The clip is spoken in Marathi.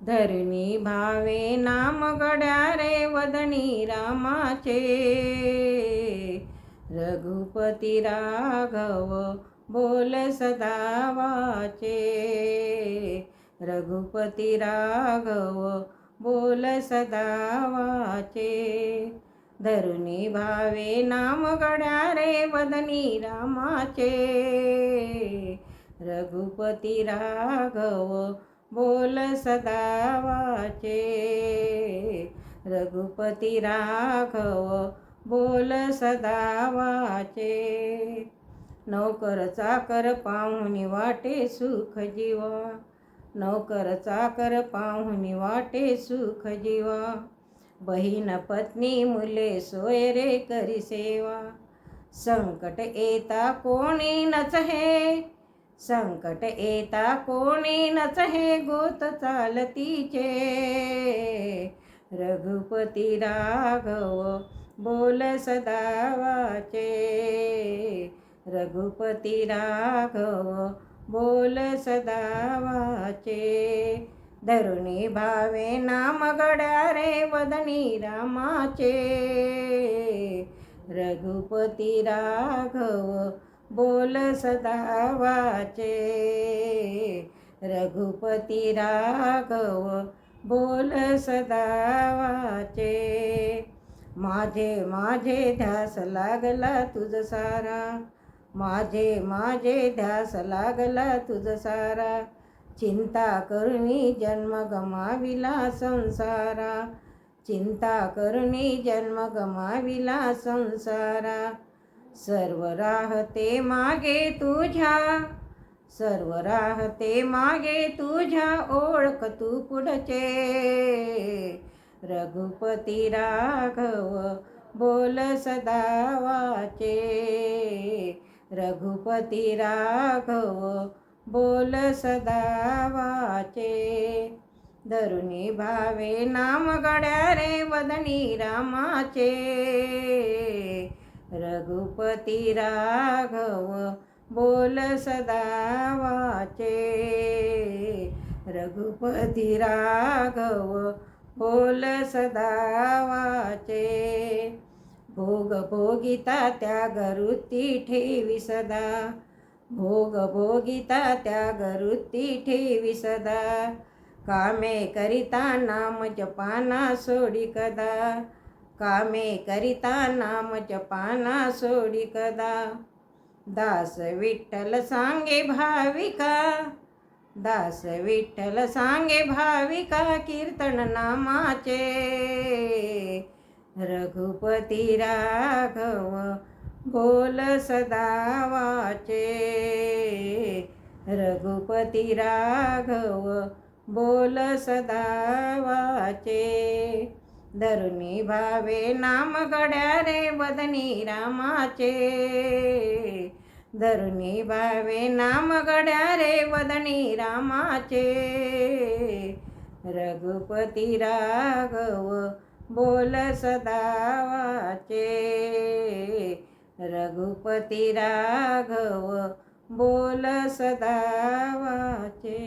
धरणी भावे नाम गड्या रे वदनी रामाचे, रघुपती राघव बोल सदा वाचे, रघुपती राघव बोल सदा वाचे. धरणी भावे नाम गड्या रे वदनी रामाचे, रघुपती राघव बोल सदा वाचे, रघुपती राघव बोल सदा वाचे. नौकर चाकर पाहुनी वाटे सुख जीवा, नौकर चाकर पाहुनी वाटे सुख जीवा. बहीण पत्नी मुले सोय रे करी सेवा, संकट येता कोणी नच हे, संकट येता कोणी नच हे गोत चालतीचे. रघुपती राघव बोल सदा वाचे, रघुपती राघव बोल सदा वाचे. धरणी भावे नाम गड्या रे वदनी रामाचे, रघुपती राघव बोल सदा वाचे, रघुपती राघव बोल सदा वाचे. माझे माझे ध्यास लागला तुझ सारा, माझे माझे ध्यास लागला तुझ सारा. चिंता करुणी जन्म गमाविला संसारा, चिंता करुणी जन्म गमाविला संसारा. सर्व राहते मागे तुझ्या, सर्व राहते मागे तुझ्या ओळख तू पुढचे. रघुपती राघव बोल सदा वाचे, रघुपती राघव बोल सदा वाचे. धरणी भावे नाम गड्या रे वदनी रामाचे, रघुपती राघव बोल सदा वाचे, रघुपती राघव बोल सदा वाचे. भोग भोगिता त्याग वृत्ती ठेवी सदा, भोग भोगिता त्याग वृत्ती ठेवी सदा. कामे करिता नाम जपाना सोडी कदा, कामे करिता नाम जपाना सोडी कदा. दास विठ्ठल सांगे भाविका, दास विठ्ठल सांगे भाविका कीर्तन नामाचे. रघुपती राघव बोल सदा वाचे, रघुपती राघव बोल सदा वाचे. धरणी भावे नाम गड्या रे वदनी रामाचे, धरणी भावे नाम गड्या रे वदनी रामाचे. रघुपती राघव बोल सदा वाचे, रघुपती राघव बोल सदा वाचे.